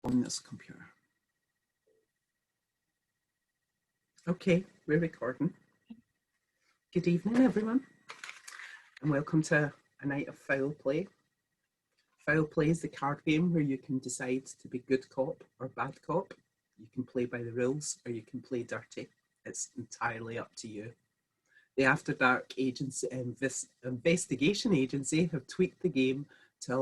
on this computer. Okay, we're recording. Good evening, everyone, and welcome to a night of foul play. Foul play is the card game where you can decide to be good cop or bad cop. You can play by the rules or you can play dirty. It's entirely up to you. The After Dark agency, investigation agency have tweaked the game to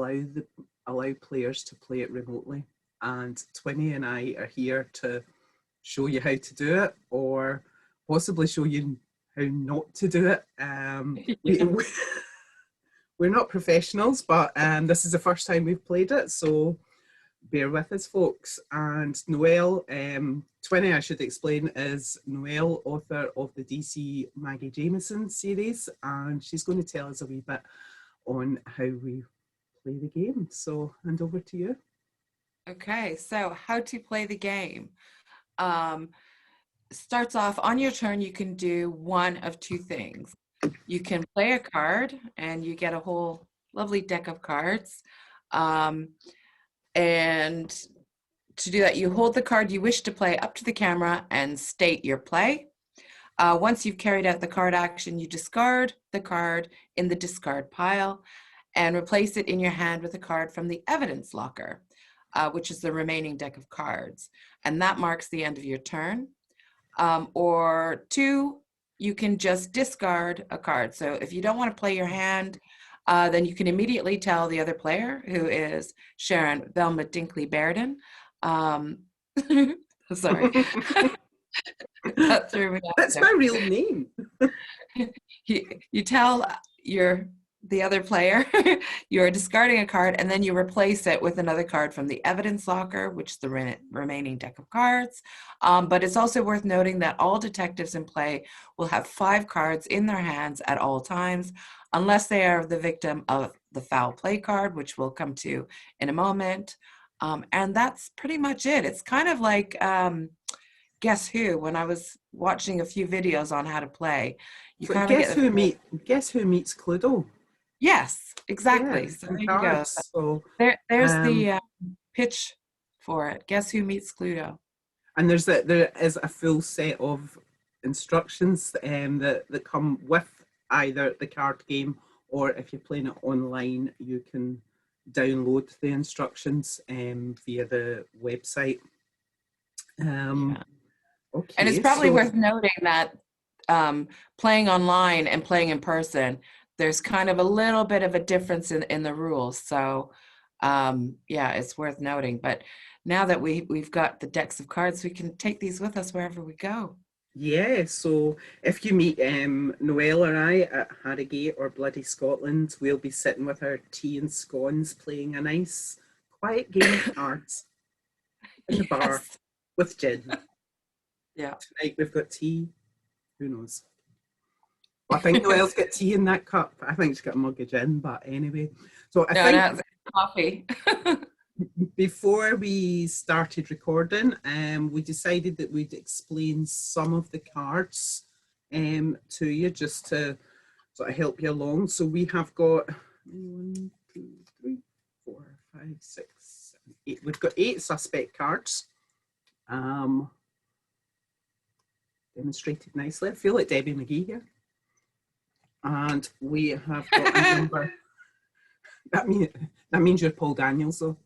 allow players to play it remotely. And Twinny and I are here to show you how to do it, or possibly show you how not to do it. We're not professionals, but this is the first time we've played it, so bear with us, folks. And Noelle, Twinny, I should explain, is Noelle, author of the DC Maggie Jameson series, and she's going to tell us a wee bit on how we play the game. So, hand over to you. Okay, so how to play the game. Starts off on your turn, you can do one of two things. You can play a card and you get a whole lovely deck of cards. And to do that, you hold the card you wish to play up to the camera and state your play. Once you've carried out the card action, you discard the card in the discard pile and replace it in your hand with a card from the evidence locker, which is the remaining deck of cards. And that marks the end of your turn. Or two, you can just discard a card. So if you don't want to play your hand, then you can immediately tell the other player, who is Sharon Velma Dinkley Bairden. Sorry. That threw me off. That's my real name. You tell the other player you're discarding a card, and then you replace it with another card from the evidence locker, which is the remaining deck of cards. But it's also worth noting that all detectives in play will have 5 cards in their hands at all times, unless they are the victim of the foul play card, which we'll come to in a moment. And that's pretty much it. It's kind of like Guess Who, when I was watching a few videos on how to play. You kind of Guess Who meets Cluedo. Yes, exactly. Yeah, so there you go. So there's the pitch for it. Guess Who meets Cluedo. And there is a full set of instructions that come with either the card game, or if you're playing it online, you can download the instructions via the website. Okay, and it's probably worth noting that playing online and playing in person, there's kind of a little bit of a difference in the rules. So yeah, it's worth noting. But now that we've got the decks of cards, we can take these with us wherever we go. Yeah, so if you meet Noelle or I at Harrogate or bloody Scotland, we'll be sitting with our tea and scones playing a nice quiet game of cards in the bar with gin. Yeah. Tonight we've got tea. Who knows? I think Noelle's got tea in that cup. I think she's got a mug of gin, but anyway. So I think coffee. Before we started recording, we decided that we'd explain some of the cards to you, just to sort of help you along. So we have got 1, 2, 3, 4, 5, 6, 7, 8. We've got 8 suspect cards. Demonstrated nicely. I feel like Debbie McGee here. And we have got a number. That means you're Paul Daniels, though.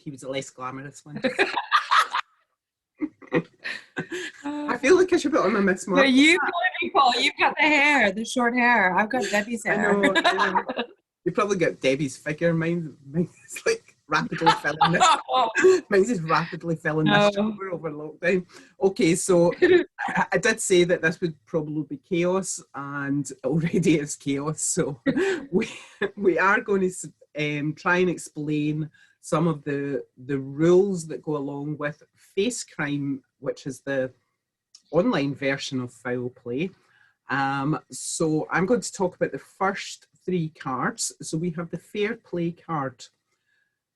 He was a less glamorous one. I feel like I should put on my Miss Marple. No, you Paul. You've got the hair, the short hair. I've got Debbie's hair. I know. You probably got Debbie's figure. Mine's like rapidly filling this. Mine's is rapidly filling this chamber over lockdown. Okay, so I did say that this would probably be chaos, and already it's chaos. So we are going to try and explain some of the rules that go along with Face Crime, which is the online version of foul play. So I'm going to talk about the first 3 cards. So we have the fair play card.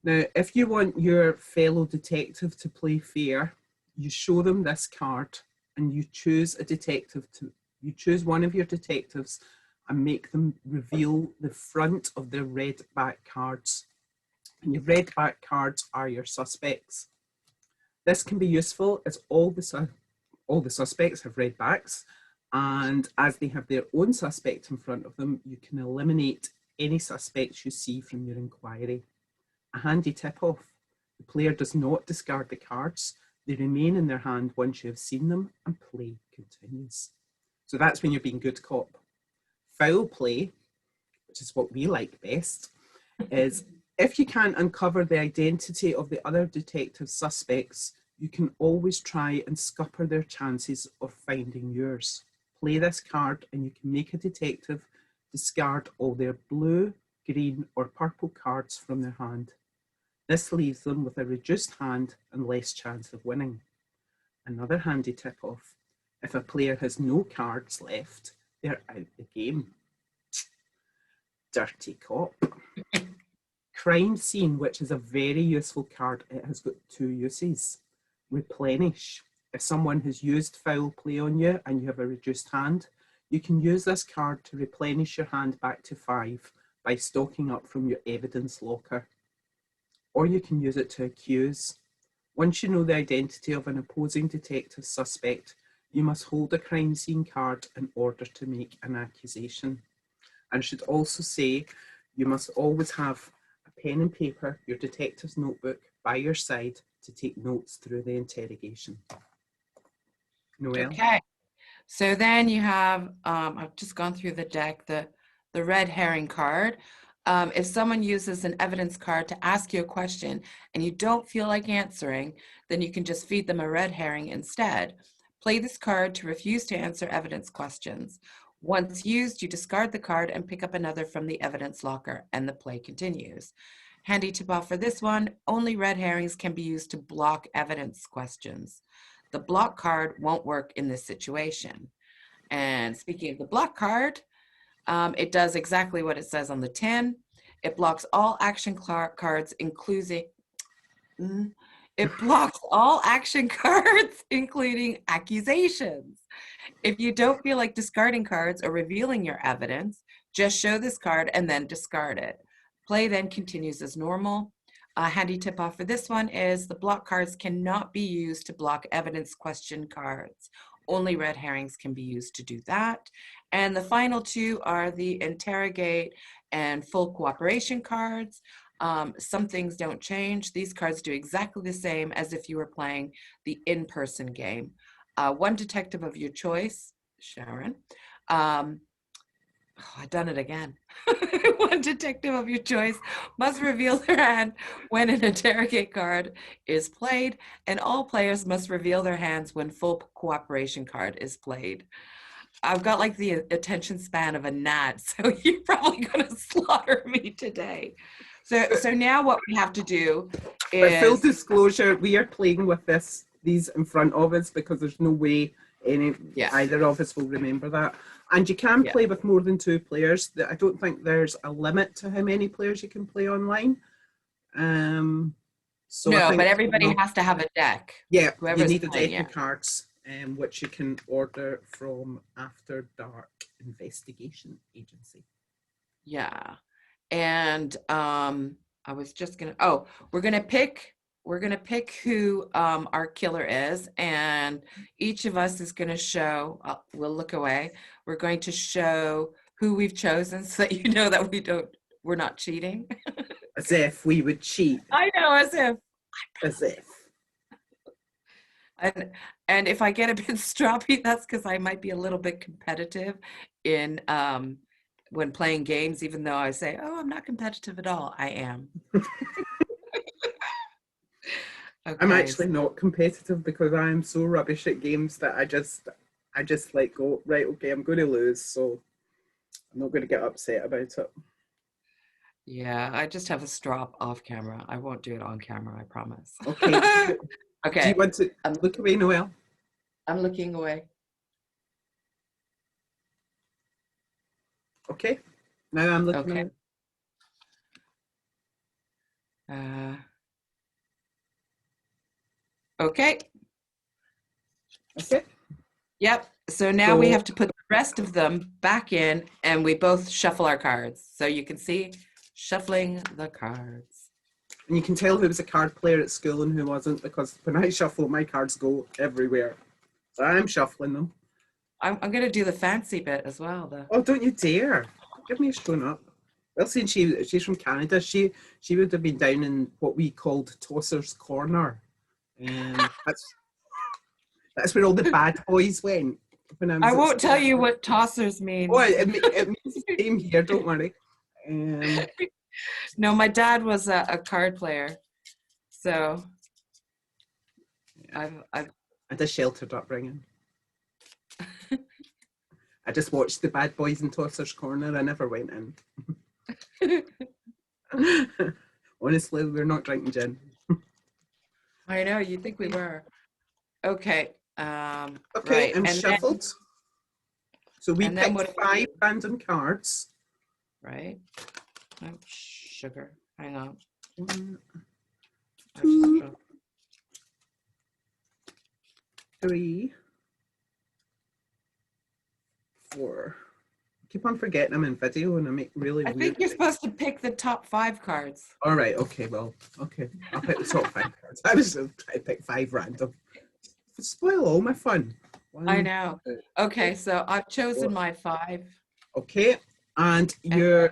Now, if you want your fellow detective to play fair, you show them this card and you choose you choose one of your detectives and make them reveal the front of their red back cards. And your red back cards are your suspects. This can be useful as all the suspects have red backs, and as they have their own suspect in front of them, you can eliminate any suspects you see from your inquiry. A handy tip-off: the player does not discard the cards. They remain in their hand once you have seen them, and play continues. So that's when you're being good cop. Foul play, which is what we like best, is if you can't uncover the identity of the other detective suspects, you can always try and scupper their chances of finding yours. Play this card and you can make a detective discard all their blue, green, or purple cards from their hand. This leaves them with a reduced hand and less chance of winning. Another handy tip-off: if a player has no cards left, they're out the game. Dirty cop. Crime scene, which is a very useful card. It has got two uses. Replenish. If someone has used foul play on you and you have a reduced hand, you can use this card to replenish your hand back to 5 by stocking up from your evidence locker. Or you can use it to accuse. Once you know the identity of an opposing detective suspect, you must hold a crime scene card in order to make an accusation. And I should also say, you must always have a pen and paper, your detective's notebook, by your side to take notes through the interrogation. Noelle? Okay. So then you have, I've just gone through the deck, the red herring card. If someone uses an evidence card to ask you a question and you don't feel like answering, then you can just feed them a red herring instead. Play this card to refuse to answer evidence questions. Once used, you discard the card and pick up another from the evidence locker, and the play continues. Handy tip-off for this one: only red herrings can be used to block evidence questions. The block card won't work in this situation. And speaking of the block card, it does exactly what it says on the tin. It blocks all action cards, including accusations. If you don't feel like discarding cards or revealing your evidence, just show this card and then discard it. Play then continues as normal. A handy tip off for this one is the block cards cannot be used to block evidence question cards. Only red herrings can be used to do that. And the final two are the interrogate and full cooperation cards. Some things don't change. These cards do exactly the same as if you were playing the in-person game. One detective of your choice, Sharon. I've done it again. One detective of your choice must reveal their hand when an interrogate card is played, and all players must reveal their hands when full cooperation card is played. I've got like the attention span of a gnat, so you're probably going to slaughter me today. So now what we have to do is... But full disclosure, we are playing with these in front of us because there's no way either of us will remember that. And you can play with more than 2 players. I don't think there's a limit to how many players you can play online. So no, but everybody has to have a deck. Yeah, you need a deck of cards, which you can order from After Dark Investigation Agency. Yeah, and I was just gonna. We're gonna pick who our killer is, and each of us is going to show, we'll look away, we're going to show who we've chosen so that you know that we're not cheating. As if we would cheat. I know, as if. As if. And if I get a bit stroppy, that's because I might be a little bit competitive in when playing games, even though I say, oh, I'm not competitive at all. I am. Okay. I'm actually not competitive because I am so rubbish at games that I just like go, right, okay, I'm going to lose, so I'm not going to get upset about it. Yeah, I just have a strop off camera. I won't do it on camera, I promise. Okay. Okay. Do you want to look away, Noelle? I'm looking away. Okay. Now I'm looking away. Okay. Okay. Yep. So now we have to put the rest of them back in, and we both shuffle our cards. So you can see shuffling the cards. And you can tell who was a card player at school and who wasn't, because when I shuffle, my cards go everywhere. So I'm shuffling them. I'm going to do the fancy bit as well, though. Oh, don't you dare. Give me a showing up. Well, since she's from Canada, she would have been down in what we called Tosser's Corner. That's where all the bad boys went. When I won't tell you what tossers mean. Oh, it means the same here, don't worry. No, my dad was a card player. So I've I had a sheltered upbringing. I just watched the bad boys in Tosser's Corner. I never went in. Honestly, we're not drinking gin. I know, you'd think we were. Okay. Okay, right. I'm shuffled. Then, so we picked 5 random cards. Right. Oh, sugar. Hang on. 1, 2, 3, 4. Keep on forgetting I'm in video and I make really weird. I think you're supposed to pick the top 5 cards. All right. Okay. Well. Okay. I'll pick the top 5 cards. I was just trying to pick 5 random. Spoil all my fun. 1, I know. Okay. So I've chosen 4. my 5. Okay. And the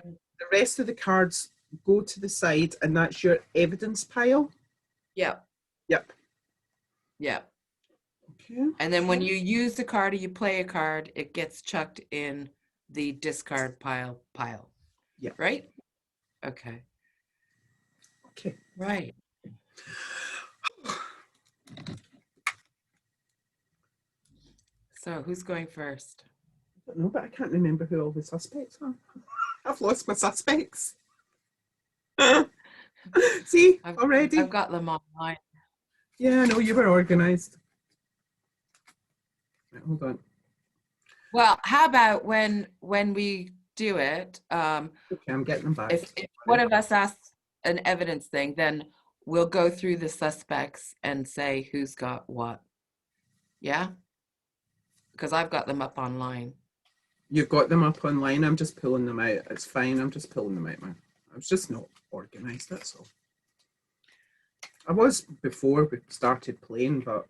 rest of the cards go to the side, and that's your evidence pile. Yep. Yep. Yep. Okay. And then when you use the card or you play a card, it gets chucked in the discard pile. Yeah. Right? Okay. Okay. Right. So who's going first? I don't know, but I can't remember who all the suspects are. I've lost my suspects. See, already? I've got them online. Yeah, I know, you were organised. Right, hold on. Well, how about when we do it, okay, I'm getting them back. If one of us asks an evidence thing, then we'll go through the suspects and say who's got what. Yeah? Because I've got them up online. You've got them up online. I'm just pulling them out. It's fine. I'm just pulling them out, man. I was just not organised, that's all. I was before we started playing, but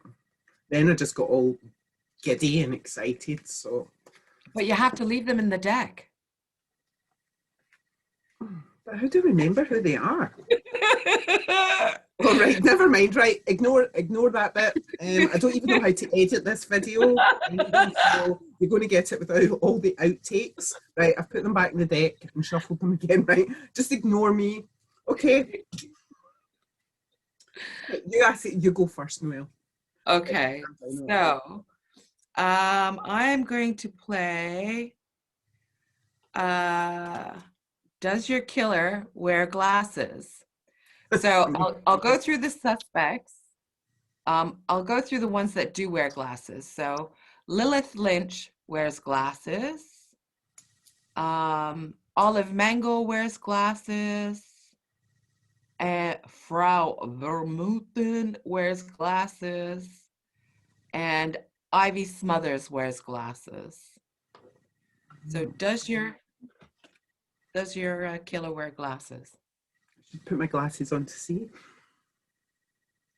then I just got all giddy and excited, so. But you have to leave them in the deck. But how do I remember who they are? All right, never mind. Right, ignore that bit. I don't even know how to edit this video. So you're going to get it without all the outtakes. Right, I've put them back in the deck and shuffled them again. Right, just ignore me. Okay. You go first, Noelle. Okay. So, I'm going to play. Does your killer wear glasses? So I'll go through the suspects. I'll go through the ones that do wear glasses. So Lilith Lynch wears glasses. Olive Mango wears glasses. And Frau Vermuten wears glasses. And Ivy Smothers wears glasses. So does your killer wear glasses? I should put my glasses on to see.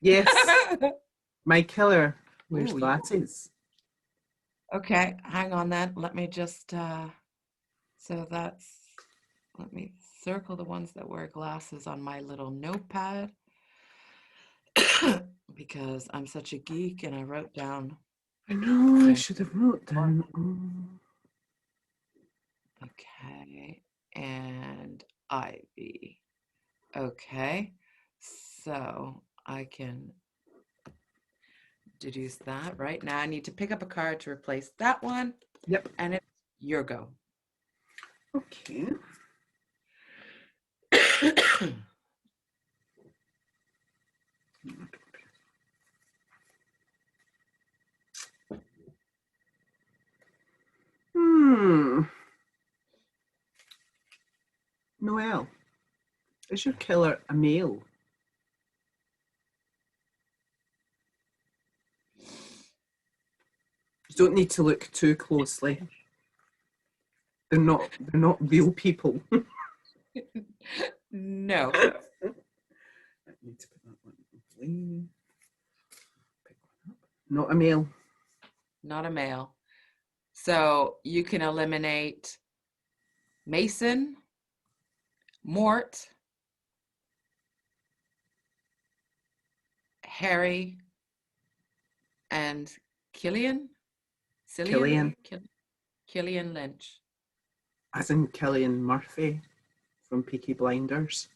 Yes, my killer wears glasses. Okay, hang on then. Let me just, let me circle the ones that wear glasses on my little notepad because I'm such a geek and I wrote down. I know, I should have wrote down. Okay, and Ivy. Okay, so I can deduce that. Right now I need to pick up a card to replace that one. Yep. And it's your go. Okay. Noelle, is your killer a male? You don't need to look too closely. They're not real people. No. Need to put that one away. Pick one up. Not a male. Not a male. So you can eliminate Mason, Mort, Harry, and Killian? Killian. Killian Lynch. As in Killian Murphy from Peaky Blinders.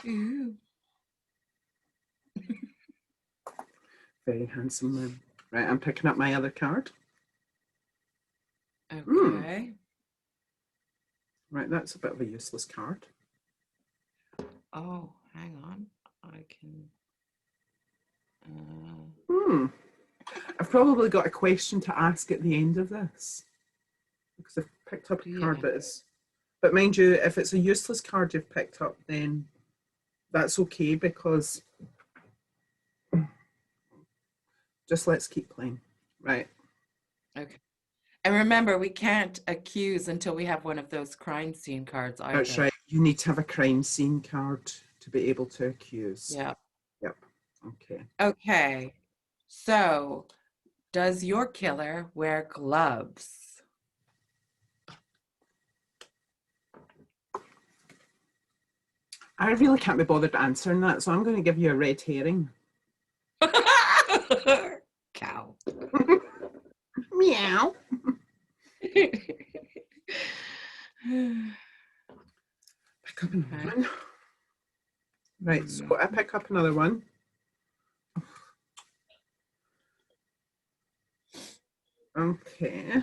Ooh. Very handsome man. Right, I'm picking up my other card. Okay. Right, that's a bit of a useless card. Oh, hang on. I can... I've probably got a question to ask at the end of this. Because I've picked up a card that is... But mind you, if it's a useless card you've picked up, then that's okay, because... Just let's keep playing. Right. Okay. And remember, we can't accuse until we have one of those crime scene cards either. That's right. You need to have a crime scene card to be able to accuse. Yeah. Yep. Okay. Okay. So, does your killer wear gloves? I really can't be bothered answering that, so I'm going to give you a red herring. Cow. Meow. Pick up another one. Right, so I pick up another one. Okay.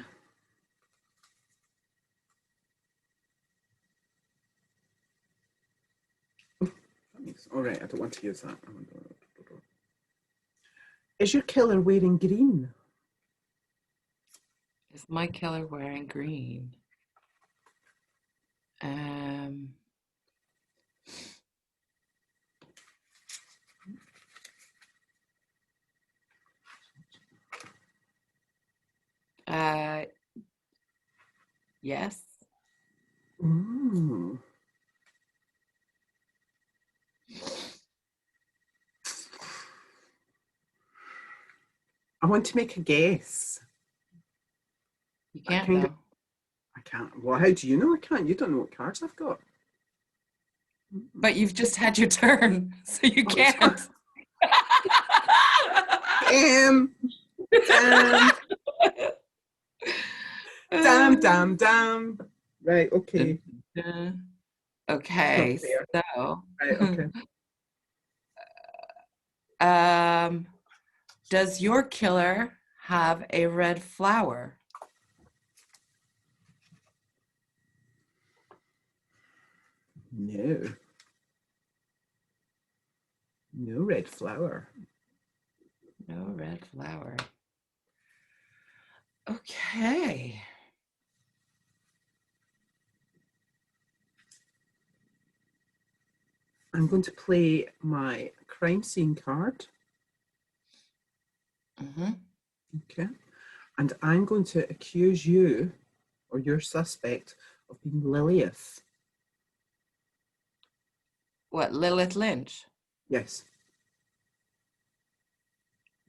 All right, I don't want to use that. Is your killer wearing green? Is my killer wearing green? Yes. Ooh. I want to make a guess. You can't, though. I can't. Well, how do you know I can't? You don't know what cards I've got. But you've just had your turn, so you can't. Damn. Damn. Right, okay. Okay, so. Right, okay. Does your killer have a red flower? No. No red flower. No red flower. Okay. I'm going to play my crime scene card. Okay. And I'm going to accuse you, or your suspect, of being Lilith. What, Lilith Lynch? Yes.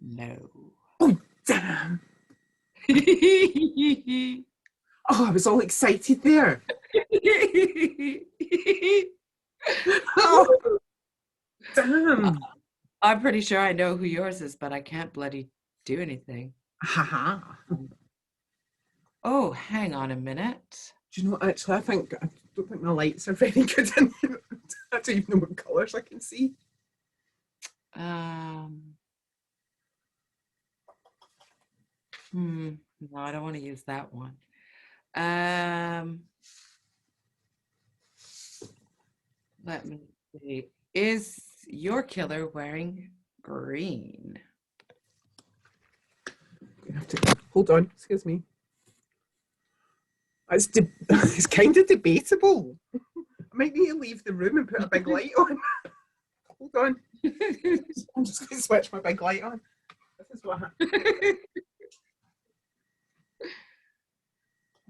No. Oh, damn. Oh, I was all excited there. Oh, damn. I'm pretty sure I know who yours is, but I can't bloody do anything. Haha. Oh, hang on a minute. Do you know, actually, I don't think my lights are very good in here. I don't even know what colours I can see. No, I don't want to use that one. Let me see. Is your killer wearing green? You have to hold on. Excuse me. It's kind of debatable. I might need to leave the room and put a big light on. Hold on. I'm just going to switch my big light on. This is what happened.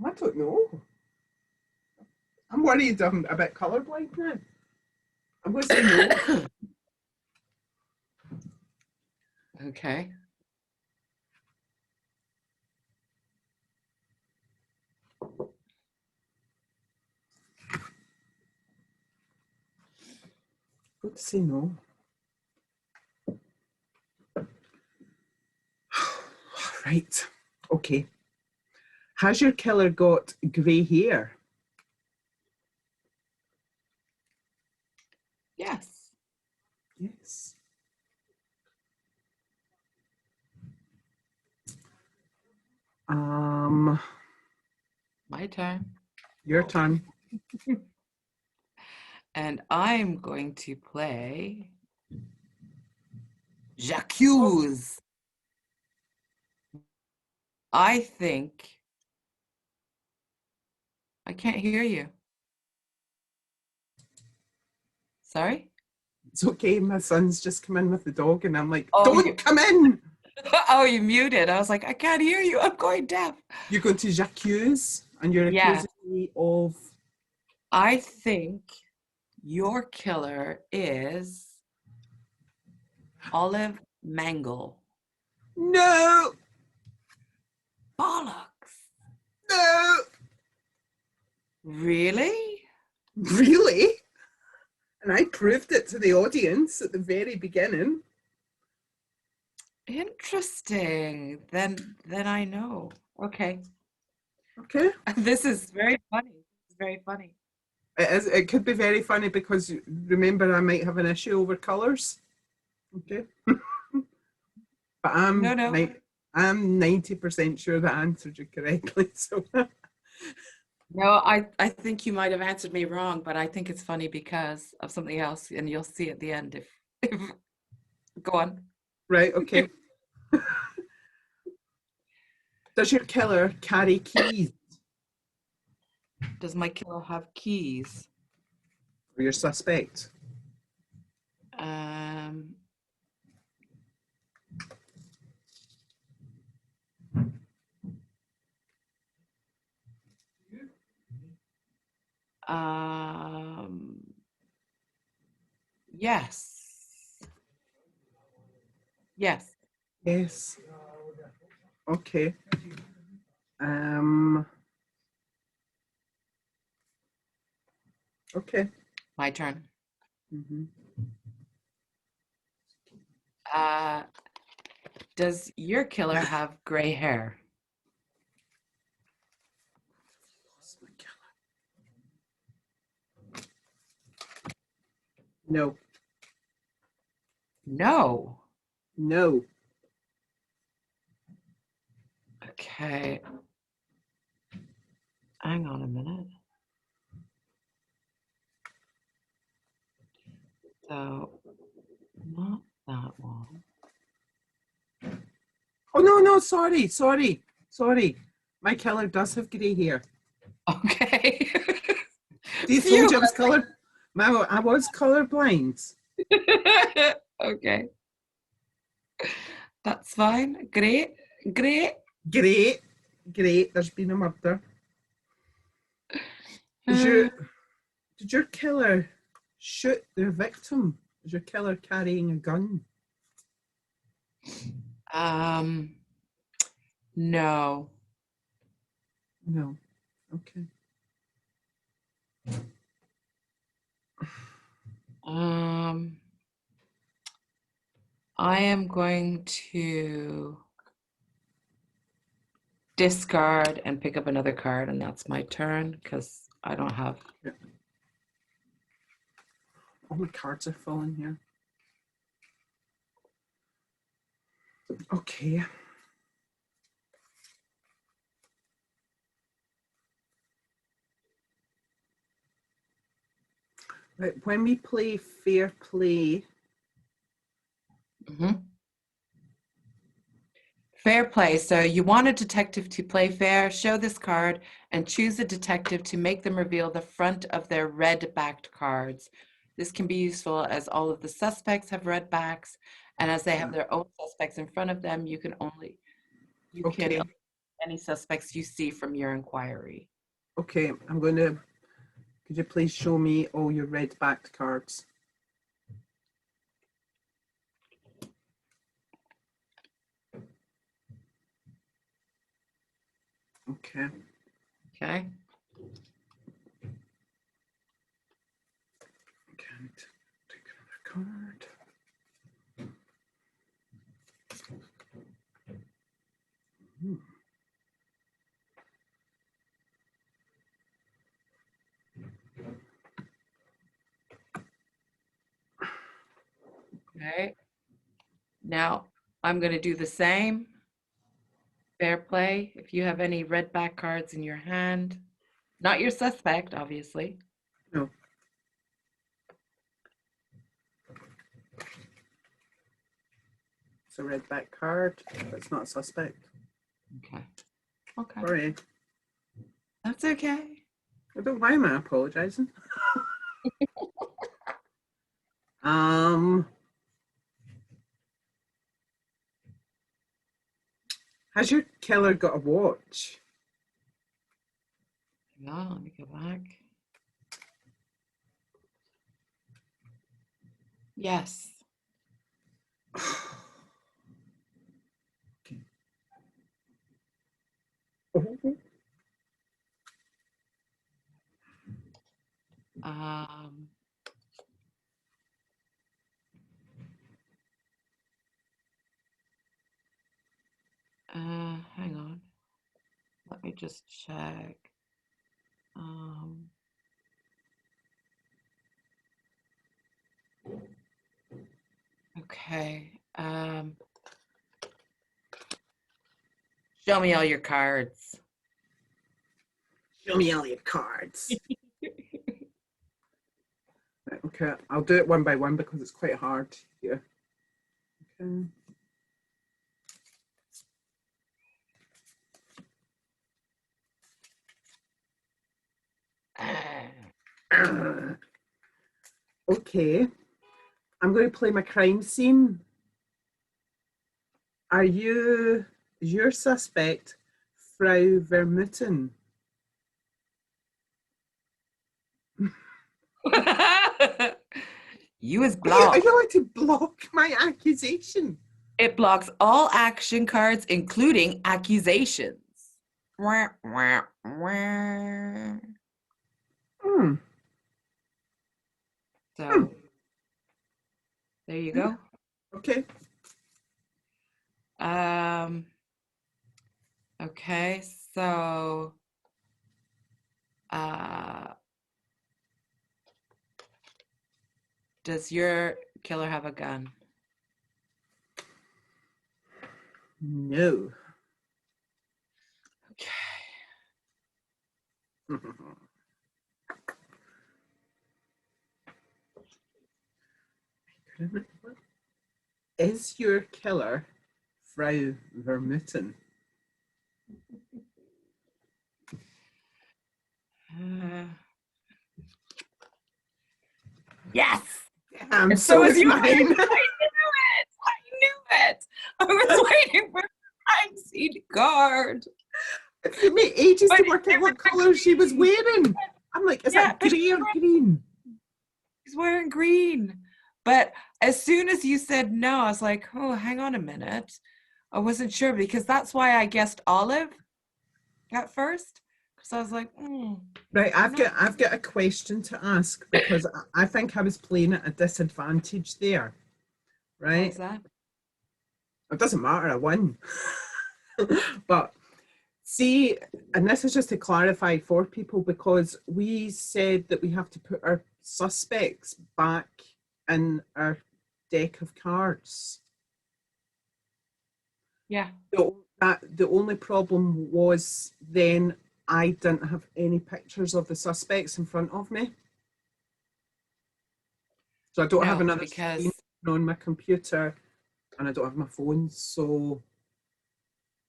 I don't know. I'm worried I'm a bit colourblind now. I'm going to say no. Okay. Good to say no. Right. Okay. Has your killer got grey hair? Yes. Yes. My turn. Your turn. And I'm going to play J'accuse. I think I can't hear you. Sorry? It's okay. My son's just come in with the dog, and I'm like, Oh, don't come in. oh, you muted. I was like, I can't hear you. I'm going deaf. You're going to j'accuse, and you're Yes. accusing me of. I think your killer is Olive Mangle. No, Bollocks. no, Really? really? And I proved it to the audience at the very beginning. Interesting. Then I know. Okay. Okay. This is very funny. It's very funny. It is. It could be very funny because remember I might have an issue over colours. Okay. But No. I'm 90% sure that I answered you correctly. So No, I think you might have answered me wrong, but I think it's funny because of something else, and you'll see at the end if go on. right, okay. Does your killer carry keys? Does my killer have keys? Or your suspect? Um, um, yes. Yes. Yes. Okay. Um. Okay. My turn. Mm-hmm. Uh, does your killer have gray hair? No. No. No. Okay. Hang on a minute. So, not that one. Oh no! Sorry. My killer does have grey hair. Okay. See, I told Phew. you I was color. I was colorblind. Okay. That's fine. Great. Great. Great. There's been a murder. Is your Uh, Did your killer shoot their victim? Is your killer carrying a gun? um, no. No. Okay. Um, I am going to discard and pick up another card, and that's my turn because I don't have. Yeah. All my cards are falling here. Okay. Right, when we play fair play, Mhm. Fair play. So you want a detective to play fair, show this card, and choose a detective to make them reveal the front of their red-backed cards. This can be useful as all of the suspects have red backs, and as they have their own suspects in front of them, you can okay, any suspects you see from your inquiry. okay, I'm going to, could you please show me all your red backed cards? Okay. Okay. Can't take another card. Okay. Now I'm going to do the same. Fair play. If you have any red back cards in your hand, not your suspect, obviously. No. It's a red back card, but it's not a suspect. Okay. Okay. Sorry. That's okay. I don't mind my apologizing. Has your killer got a watch? Yeah, let me go back. Yes. Okay. Um, Hang on. Let me just check. Okay. Show me all your cards. Show me all your cards. Right, okay, I'll do it one by one because it's quite hard here. Okay. Okay, I'm going to play my crime scene. Is your suspect Frau Vermuten? You is Are blocked. you allowed to block my accusation? It blocks all action cards, including accusations. Wah, wah, wah. Hmm. So, there you go. Okay. Okay, so does your killer have a gun? No. Okay. Is your killer Frau Vermuten? Yes. And So is mine. I knew it. I knew it. I was waiting for the crime scene card. It took me ages But to work out what color she was wearing. I'm like, is that grey or green? He's wearing green. But as soon as you said no, I was like, oh, hang on a minute. I wasn't sure because that's why I guessed olive at first. Because I was like, Right, I've got a question to ask because I think I was playing at a disadvantage there. Right? What's that? It doesn't matter, I won. But see, and this is just to clarify for people because we said that we have to put our suspects back in our deck of cards. Yeah. The only problem was then I didn't have any pictures of the suspects in front of me. So I don't have another screen on my computer and I don't have my phone, so...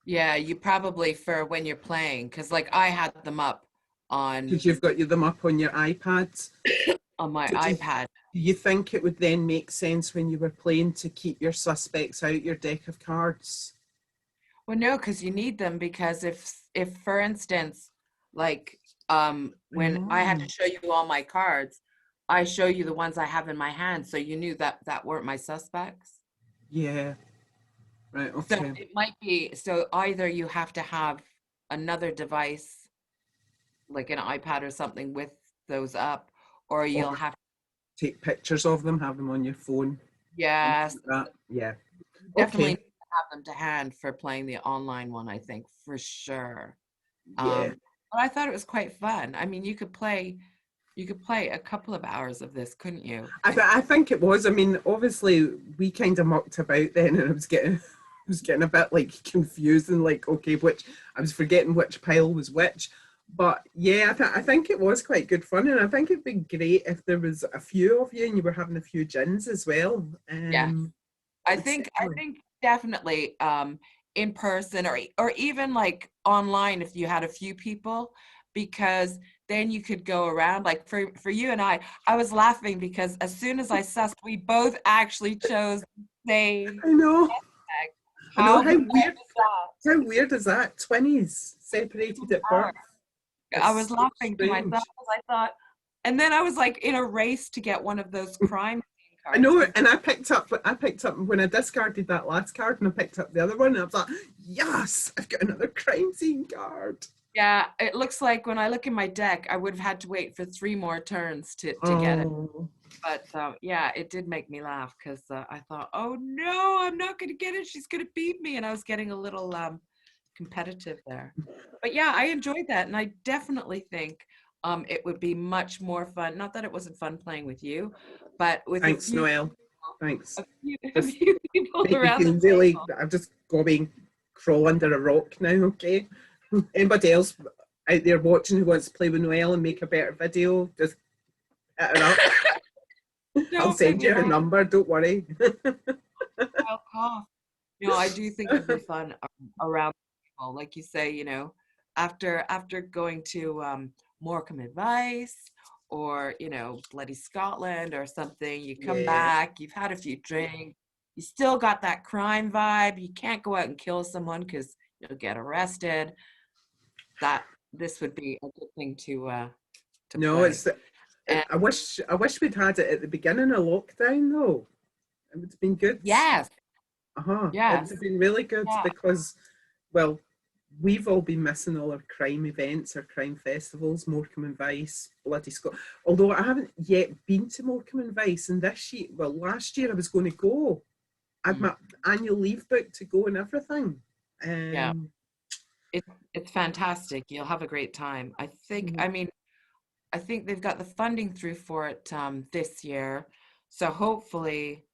Yeah, you probably for when you're playing, because like I had them up on... Because you've got them up on your iPad. On my iPad. Do you think it would then make sense when you were playing to keep your suspects out your deck of cards? Well, no, because you need them because if for instance, like when I had to show you all my cards, I show you the ones I have in my hand, so you knew that weren't my suspects. Yeah. Right, okay. So it might be, so either you have to have another device, like an iPad or something with those up, or you'll Or have, take pictures of them, have them on your phone, something yes, like that. Yeah. you definitely Okay. need to have them to hand for playing the online one, I think, for sure. Yeah. But I thought it was quite fun. I mean, you could play a couple of hours of this, couldn't you? I think it was. I mean, obviously we kind of mucked about then, and I was getting a bit like confused and like, okay, which I was forgetting which pile was which. But yeah, I think it was quite good fun, and I think it'd be great if there was a few of you and you were having a few gins as well. Yeah. I Certainly. think definitely in person, or even like online if you had a few people, because then you could go around. Like for you and I was laughing because as soon as I sussed we both actually chose the same I know. tag. I know How bizarre is that? how weird is that? 20s separated at birth. I It's was so laughing to myself strange. because I thought, and then I was like in a race to get one of those crime scene I cards know, because and I picked up when I discarded that last card, and I picked up the other one, and I was like, "Yes, I've got another crime scene card." yeah, it looks like when I look in my deck, I would have had to wait for 3 more turns to get it. Oh, But yeah, it did make me laugh because I thought, oh no, I'm not going to get it. She's going to beat me. And I was getting a little competitive there. But yeah, I enjoyed that. And I definitely think it would be much more fun. Not that it wasn't fun playing with you, but with thanks, Noelle. Thanks. a Just few people make me around the feel really. table. I'm just going crawl under a rock now. Okay. Anybody else out there watching who wants to play with Noelle and make a better video, just hit her up. I'll Don't put send me you her on number. Don't worry. a wild cough. I do think it'd be fun around people, like you say. After going to Morecambe Advice or Bloody Scotland or something, you come Yeah. back, you've had a few drinks, you still got that crime vibe. You can't go out and kill someone because you'll get arrested. That this would be a good thing to No, play. it's. And I wish we'd had it at the beginning of lockdown though. It would have been good. yes, Uh-huh. It would yes, have been really good yeah. because, well, we've all been missing all our crime events, our crime festivals, Morecambe and Vice, Bloody Scott. Although I haven't yet been to Morecambe and Vice, and this year, well, last year I was going to go. I had Mm, my annual leave booked to go and everything. yeah. Um, It, it's fantastic. You'll have a great time. mhm, I mean, I think they've got the funding through for it this year. So hopefully,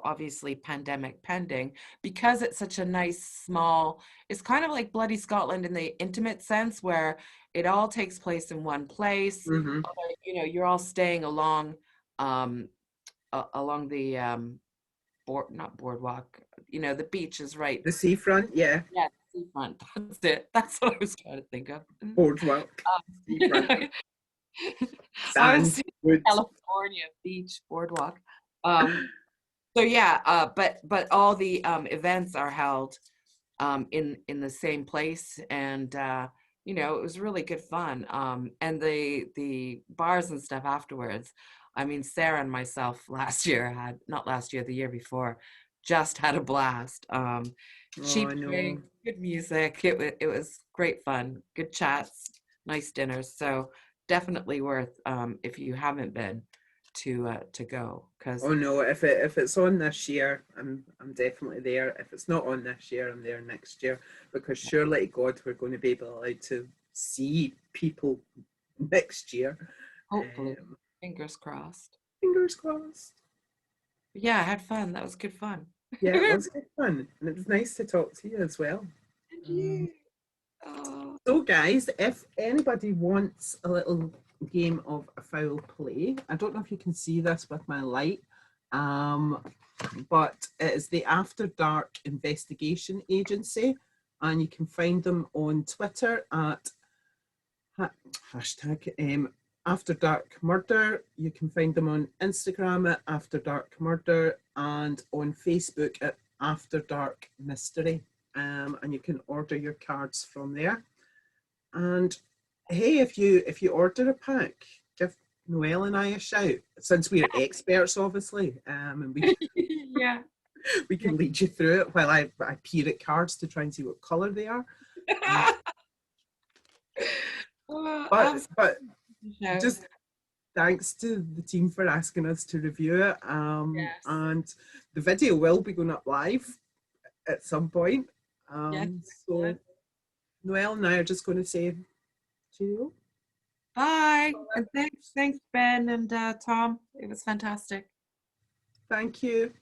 obviously pandemic pending, because it's such a nice small, it's kind of like Bloody Scotland in the intimate sense where it all takes place in one place. mhm. You're all staying um, along the not boardwalk, the beach is right. The seafront, yeah, Yeah, seafront. That's it. That's what I was trying to think of. boardwalk, seafront, Um, I was sand, thinking woods. California beach boardwalk. So yeah, but all the events are held in the same place, and it was really good fun. And the bars and stuff afterwards. I mean, Sarah and myself last year had not last year, the year before, just had a blast. Oh, I Cheap know. drinks, good music. It was great fun, good chats, nice dinners. So definitely worth if you haven't been to go because Oh no, if it's on this year, I'm definitely there. If it's not on this year, I'm there next year because surely to God we're going to be allowed to see people next year. hopefully, Um, fingers crossed. fingers crossed. But yeah, I had fun. That was good fun. Yeah, it was good fun, and it was nice to talk to you as well. And Um, you. Oh, so, guys, if anybody wants a little game of a foul play, I don't know if you can see this with my light, um, but it is the After Dark Investigation Agency, and you can find them on Twitter at hashtag After Dark Murder. You can find them on Instagram at After Dark Murder and on Facebook at After Dark Mystery. And you can order your cards from there. And hey, if you order a pack, give Noelle and I a shout. Since we're experts, obviously, and yeah. we can lead you through it while I peer at cards to try and see what colour they are. Um, But No. just thanks to the team for asking us to review it. Yes. And the video will be going up live at some point. Yes. So Noelle and I are just going to say cheerio. Bye. And thanks, Ben and Tom. It was fantastic. Thank you.